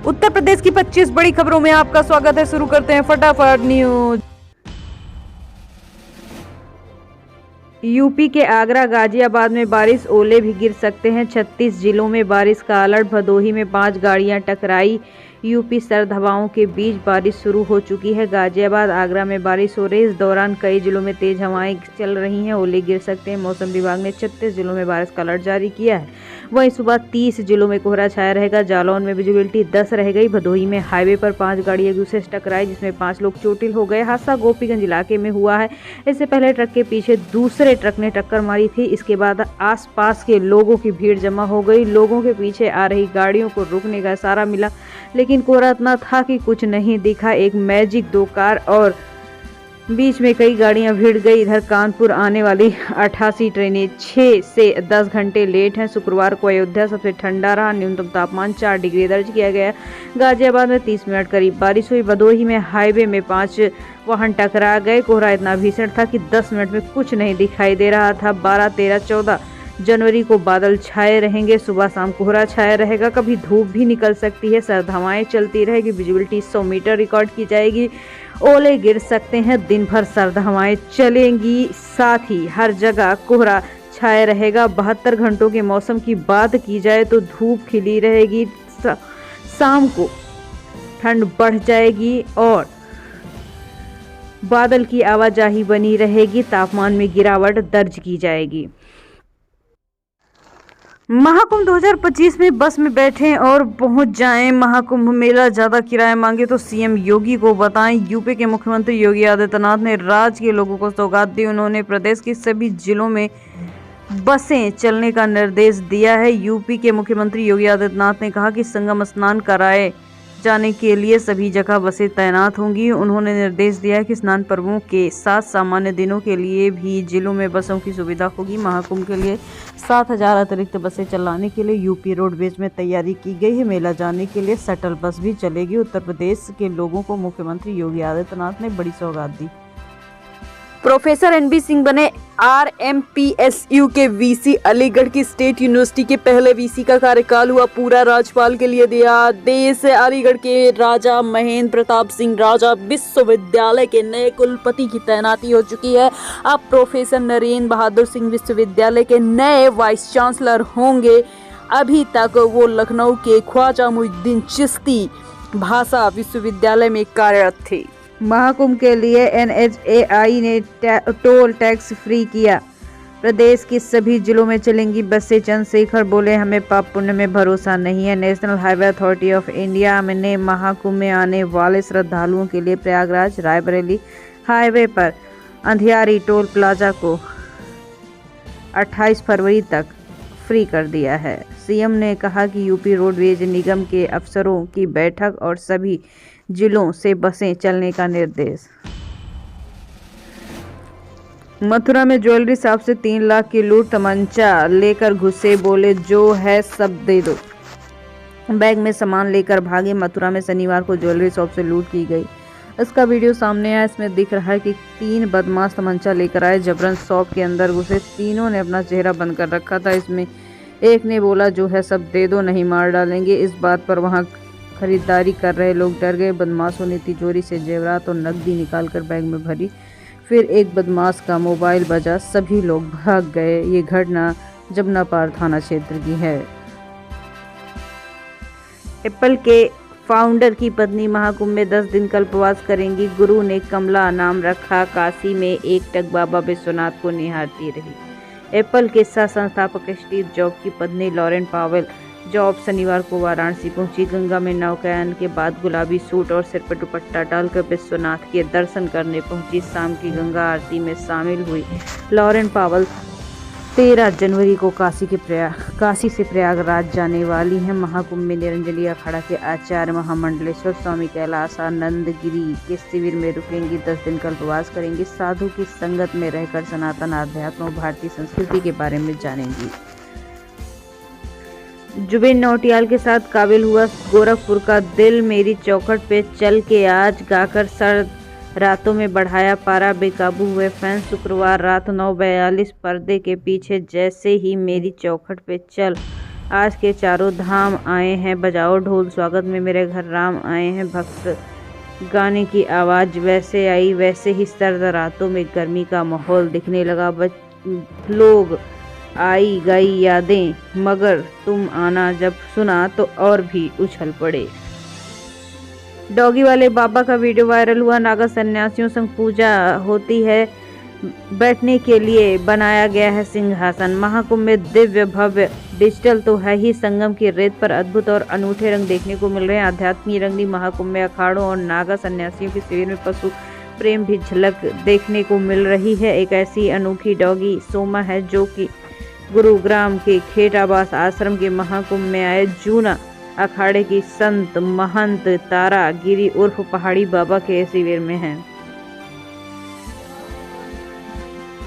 उत्तर प्रदेश की 25 बड़ी खबरों में आपका स्वागत है। शुरू करते हैं फटाफट न्यूज। यूपी के आगरा गाजियाबाद में बारिश, ओले भी गिर सकते हैं। 36 जिलों में बारिश का अलर्ट। भदोही में 5 गाड़ियां टकराई। यूपी सर्द हवाओं के बीच बारिश शुरू हो चुकी है। गाजियाबाद, आगरा में बारिश हो रही है। इस दौरान कई जिलों में तेज हवाएं चल रही हैं। ओले गिर सकते हैं। मौसम विभाग ने 36 जिलों में बारिश का अलर्ट जारी किया है। वहीं सुबह 30 जिलों में कोहरा छाया रहेगा। जालौन में विजिबिलिटी 10 रह गई। भदोही में हाईवे पर 5 गाड़ियां एक दूसरे से टकराई, जिसमें 5 लोग चोटिल हो गए। हादसा गोपीगंज इलाके में हुआ है। इससे पहले ट्रक के पीछे दूसरे ट्रक ने टक्कर मारी थी। इसके बाद आसपास के लोगों की भीड़ जमा हो गई। लोगों के पीछे आ रही गाड़ियों को रुकने का इशारा मिला, लेकिन कोहरा इतना था कि कुछ नहीं दिखा। एक मैजिक, 2 कार और बीच में कई गाड़ियां भिड़ गई। इधर कानपुर आने वाली 88 ट्रेनें 6 से 10 घंटे लेट हैं। शुक्रवार को अयोध्या सबसे ठंडा रहा। न्यूनतम तापमान 4 डिग्री दर्ज किया गया। गाजियाबाद में 30 मिनट करीब बारिश हुई। भदोही में हाईवे में 5 वाहन टकरा गए। कोहरा इतना भीषण था कि 10 मिनट में कुछ नहीं दिखाई दे रहा था। 12, 13, 14 जनवरी को बादल छाए रहेंगे। सुबह शाम कोहरा छाया रहेगा। कभी धूप भी निकल सकती है। सर्द हवाएं चलती रहेगी। विजिबिलिटी 100 मीटर रिकॉर्ड की जाएगी। ओले गिर सकते हैं। दिन भर सर्द हवाएं चलेंगी। साथ ही हर जगह कोहरा छाया रहेगा। 72 घंटों के मौसम की बात की जाए तो धूप खिली रहेगी। शाम को ठंड बढ़ जाएगी और बादल की आवाजाही बनी रहेगी। तापमान में गिरावट दर्ज की जाएगी। महाकुंभ 2025 में बस में बैठें और पहुंच जाएं। महाकुंभ मेला, ज्यादा किराया मांगे तो सीएम योगी को बताएं। यूपी के मुख्यमंत्री योगी आदित्यनाथ ने राज्य के लोगों को सौगात दी। उन्होंने प्रदेश के सभी जिलों में बसें चलने का निर्देश दिया है। यूपी के मुख्यमंत्री योगी आदित्यनाथ ने कहा कि संगम स्नान कराए जाने के लिए सभी जगह बसें तैनात होंगी। उन्होंने निर्देश दिया है कि स्नान पर्वों के साथ सामान्य दिनों के लिए भी जिलों में बसों की सुविधा होगी। महाकुंभ के लिए 7,000 अतिरिक्त बसें चलाने के लिए यूपी रोडवेज में तैयारी की गई है। मेला जाने के लिए शटल बस भी चलेगी। उत्तर प्रदेश के लोगों को मुख्यमंत्री योगी आदित्यनाथ ने बड़ी सौगात दी। प्रोफेसर एनबी सिंह बने आरएमपीएसयू के वीसी। अलीगढ़ की स्टेट यूनिवर्सिटी के पहले वीसी का कार्यकाल हुआ पूरा। राज्यपाल के लिए दिया आदेश। अलीगढ़ के राजा महेंद्र प्रताप सिंह राजा विश्वविद्यालय के नए कुलपति की तैनाती हो चुकी है। अब प्रोफेसर नरेंद्र बहादुर सिंह विश्वविद्यालय के नए वाइस चांसलर होंगे। अभी तक वो लखनऊ के ख्वाजा मुइनुद्दीन चिश्ती भाषा विश्वविद्यालय में कार्यरत थे। महाकुंभ के लिए एनएचएआई ने टोल टैक्स फ्री किया। प्रदेश के सभी जिलों में चलेंगी बसें। चंद्रशेखर बोले, हमें पाप पुण्य में भरोसा नहीं है। National highway authority of India ने महाकुंभ में आने वाले श्रद्धालुओं के लिए प्रयागराज रायबरेली हाईवे पर अंधियारी टोल प्लाजा को 28 फरवरी तक फ्री कर दिया है। सीएम ने कहा कि यूपी रोडवेज निगम के अफसरों की बैठक और सभी जिलों से बसें चलने का निर्देश। मथुरा में ज्वेलरी शॉप से 3 लाख की लूट। तमंचा लेकर घुसे, बोले जो है सब दे दो। बैग में सामान लेकर भागे। मथुरा में शनिवार को ज्वेलरी शॉप से लूट की गई। इसका वीडियो सामने आया। इसमें दिख रहा है कि 3 बदमाश तमंचा लेकर आए, जबरन शॉप के अंदर घुसे। तीनों ने अपना चेहरा बंद कर रखा था। इसमें एक ने बोला जो है सब दे दो, नहीं मार डालेंगे। इस बात पर वहां खरीदारी कर रहे लोग डर गए। बदमाशों ने तिजोरी से जेवरात और नकदी निकालकर बैग में भरी। फिर एक बदमाश का मोबाइल बजा। सभी लोग भाग गए। ये घटना जमनापार थाना क्षेत्र की है। एप्पल के फाउंडर की पत्नी महाकुंभ में 10 दिन कल्पवास करेंगी। गुरु ने कमला नाम रखा। काशी में एक टक बाबा विश्वनाथ को निहारती रही। एप्पल के सह संस्थापक स्टीव जॉब की पत्नी लॉरेन पावेल जॉब शनिवार को वाराणसी पहुंची। गंगा में नौकायन के बाद गुलाबी सूट और सिर पर दुपट्टा डालकर विश्वनाथ के दर्शन करने पहुंची। शाम की गंगा आरती में शामिल हुई। लॉरेन पावेल 13 जनवरी को काशी से प्रयागराज जाने वाली हैं। महाकुंभ में निरंजनी अखाड़ा के आचार्य महामंडलेश्वर स्वामी कैलासानंद गिरी के शिविर में रुकेंगी। 10 दिन कल्पवास करेंगी। साधु की संगत में रहकर सनातन अध्यात्म और भारतीय संस्कृति के बारे में जानेंगी। जुबिन नौटियाल के साथ काबिल हुआ गोरखपुर का दिल। मेरी चौखट पे चल के आज गाकर सर्द रातों में बढ़ाया पारा। बेकाबू हुए फैंस। शुक्रवार रात 9:42 पर्दे के पीछे जैसे ही मेरी चौखट पे चल आज के चारों धाम आए हैं, बजाओ ढोल स्वागत में मेरे घर राम आए हैं। भक्त गाने की आवाज़ वैसे आई वैसे ही सर्द रातों में गर्मी का माहौल दिखने लगा। लोग आई गई यादें, मगर तुम आना जब सुना तो और भी उछल पड़े। डॉगी वाले बाबा का वीडियो वायरल हुआ। नागा सन्यासियों संग पूजा होती है, बैठने के लिए बनाया गया है सिंहासन। महाकुंभ में दिव्य भव्य डिजिटल तो है ही, संगम की रेत पर अद्भुत और अनूठे रंग देखने को मिल रहे हैं। आध्यात्मिक रंगली महाकुंभ में अखाड़ों और नागा सन्यासियों के शिविर में पशु प्रेम भी झलक देखने को मिल रही है। एक ऐसी अनोखी डॉगी सोमा है जो कि गुरुग्राम के खेटाबास आश्रम के महाकुंभ में आए जूना अखाड़े की संत महंत तारा गिरी उर्फ पहाड़ी बाबा के शिविर में है।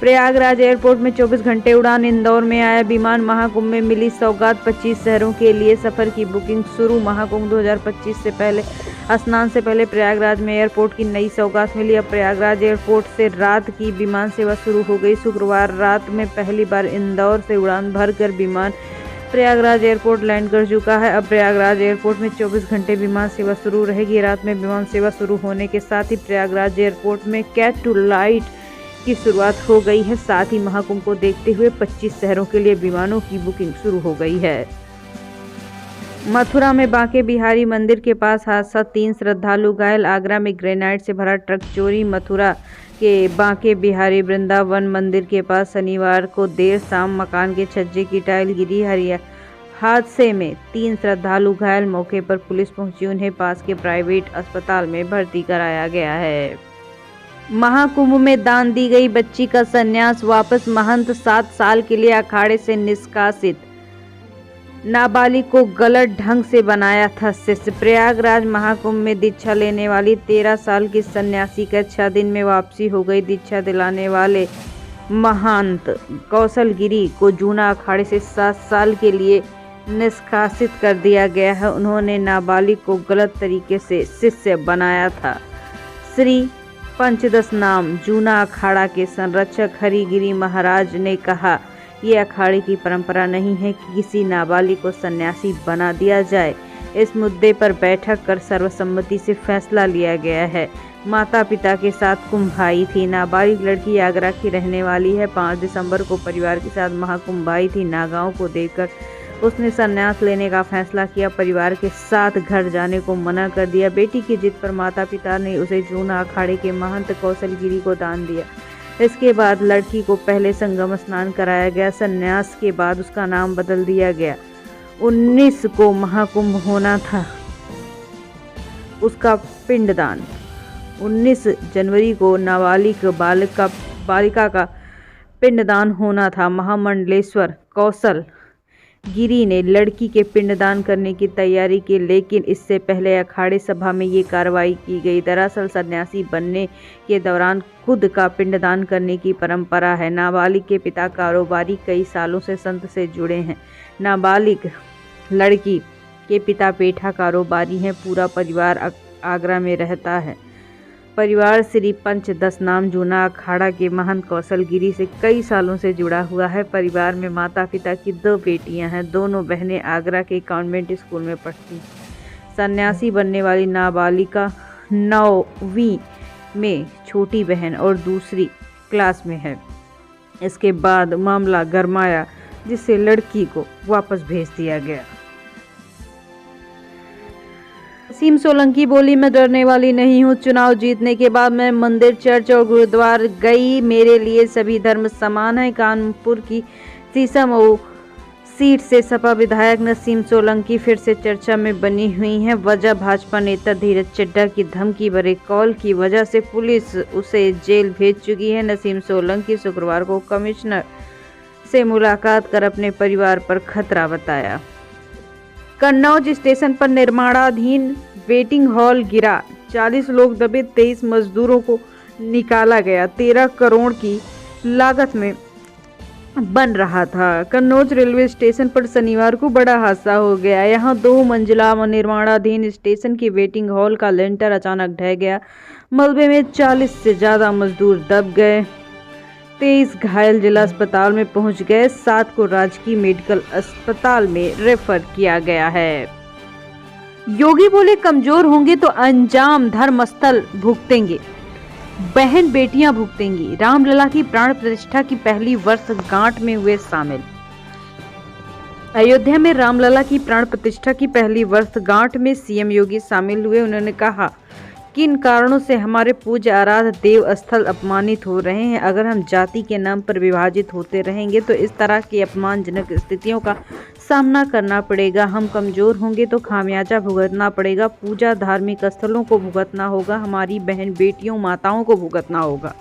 प्रयागराज एयरपोर्ट में 24 घंटे उड़ान। इंदौर में आया विमान। महाकुंभ में मिली सौगात। 25 शहरों के लिए सफर की बुकिंग शुरू। महाकुंभ 2025 से पहले स्नान से पहले प्रयागराज में एयरपोर्ट की नई सौगात मिली। अब प्रयागराज एयरपोर्ट से रात की विमान सेवा शुरू हो गई। शुक्रवार रात में पहली बार इंदौर से उड़ान भरकर विमान प्रयागराज एयरपोर्ट लैंड कर चुका है। अब प्रयागराज एयरपोर्ट में 24 घंटे विमान सेवा शुरू रहेगी। रात में विमान सेवा शुरू होने के साथ ही प्रयागराज एयरपोर्ट में कैट टू लाइट की शुरुआत हो गई है। साथ ही महाकुंभ को देखते हुए 25 शहरों के लिए विमानों की बुकिंग शुरू हो गई है। मथुरा में बांके बिहारी मंदिर के पास हादसा, 3 श्रद्धालु घायल। आगरा में ग्रेनाइट से भरा ट्रक चोरी। मथुरा के बांके बिहारी वृंदावन मंदिर के पास शनिवार को देर शाम मकान के छज्जे की टाइल गिरी। हादसे में 3 श्रद्धालु घायल। मौके पर पुलिस पहुंची, उन्हें पास के प्राइवेट अस्पताल में भर्ती कराया गया है। महाकुंभ में दान दी गई बच्ची का संन्यास वापस। महंत 7 साल के लिए अखाड़े से निष्कासित। नाबालिग को गलत ढंग से बनाया था शिष्य। प्रयागराज महाकुंभ में दीक्षा लेने वाली 13 साल की सन्यासी का 6 दिन में वापसी हो गई। दीक्षा दिलाने वाले महंत कौशल गिरी को जूना अखाड़े से 7 साल के लिए निष्कासित कर दिया गया है। उन्होंने नाबालिग को गलत तरीके से शिष्य बनाया था। श्री पंचदश नाम जूना अखाड़ा के संरक्षक हरिगिरी महाराज ने कहा, ये अखाड़े की परंपरा नहीं है कि किसी नाबालिग को सन्यासी बना दिया जाए। इस मुद्दे पर बैठक कर सर्वसम्मति से फैसला लिया गया है। माता पिता के साथ कुंभ आई थी। नाबालिग लड़की आगरा की रहने वाली है। 5 दिसंबर को परिवार के साथ महाकुंभ आई थी। नागाओं को देखकर उसने संन्यास लेने का फैसला किया। परिवार के साथ घर जाने को मना कर दिया। बेटी की जिद पर माता पिता ने उसे जूना अखाड़े के महंत कौशल गिरी को दान दिया। इसके बाद लड़की को पहले संगम स्नान कराया गया। संन्यास के बाद उसका नाम बदल दिया गया। 19 को महाकुंभ होना था। उसका पिंडदान 19 जनवरी को नाबालिग बालिका का पिंडदान होना था। महामंडलेश्वर कौशल गिरी ने लड़की के पिंडदान करने की तैयारी की, लेकिन इससे पहले अखाड़े सभा में ये कार्रवाई की गई। दरअसल सन्यासी बनने के दौरान खुद का पिंडदान करने की परंपरा है। नाबालिग के पिता कारोबारी, कई सालों से संत से जुड़े हैं। नाबालिग लड़की के पिता पेठा कारोबारी हैं। पूरा परिवार आगरा में रहता है। परिवार श्री पंचदश नाम जूना अखाड़ा के महंत कौशल गिरी से कई सालों से जुड़ा हुआ है। परिवार में माता पिता की 2 बेटियां हैं। दोनों बहनें आगरा के कॉन्वेंट स्कूल में पढ़ती। सन्यासी बनने वाली नाबालिका 9वीं में, छोटी बहन और दूसरी क्लास में है। इसके बाद मामला गरमाया, जिससे लड़की को वापस भेज दिया गया। नसीम सोलंकी बोली, मैं डरने वाली नहीं हूँ। चुनाव जीतने के बाद मैं मंदिर, चर्च और गुरुद्वारा गई। मेरे लिए सभी धर्म समान है। कानपुर की सीसामऊ सीट से सपा विधायक नसीम सोलंकी फिर से चर्चा में बनी हुई हैं। वजह भाजपा नेता धीरज चड्ढा की धमकी भरे कॉल की वजह से पुलिस उसे जेल भेज चुकी है। नसीम सोलंकी शुक्रवार को कमिश्नर से मुलाकात कर अपने परिवार पर खतरा बताया। कन्नौज स्टेशन पर निर्माणाधीन वेटिंग हॉल गिरा, 40 लोग दबे, 23 मजदूरों को निकाला गया। 13 करोड़ की लागत में बन रहा था। कन्नौज रेलवे स्टेशन पर शनिवार को बड़ा हादसा हो गया। यहां 2 मंजिला निर्माणाधीन स्टेशन की वेटिंग हॉल का लेंटर अचानक ढह गया। मलबे में 40 से ज्यादा मजदूर दब गए। 23 घायल जिला अस्पताल में पहुंच गए, 7 को राजकीय मेडिकल अस्पताल में रेफर किया गया है। योगी बोले, कमजोर होंगे तो अंजाम धर्मस्थल भुगतेंगे, बहन बेटियां भुगतेंगी। रामलला की प्राण प्रतिष्ठा की पहली वर्षगांठ में हुए शामिल। अयोध्या में रामलला की प्राण प्रतिष्ठा की पहली वर्षगांठ में सीएम योगी शामिल हुए। उन्होंने कहा, किन कारणों से हमारे पूज्य आराध्य देव स्थल अपमानित हो रहे हैं। अगर हम जाति के नाम पर विभाजित होते रहेंगे तो इस तरह की अपमानजनक स्थितियों का सामना करना पड़ेगा। हम कमजोर होंगे तो खामियाजा भुगतना पड़ेगा। पूजा धार्मिक स्थलों को भुगतना होगा, हमारी बहन बेटियों माताओं को भुगतना होगा।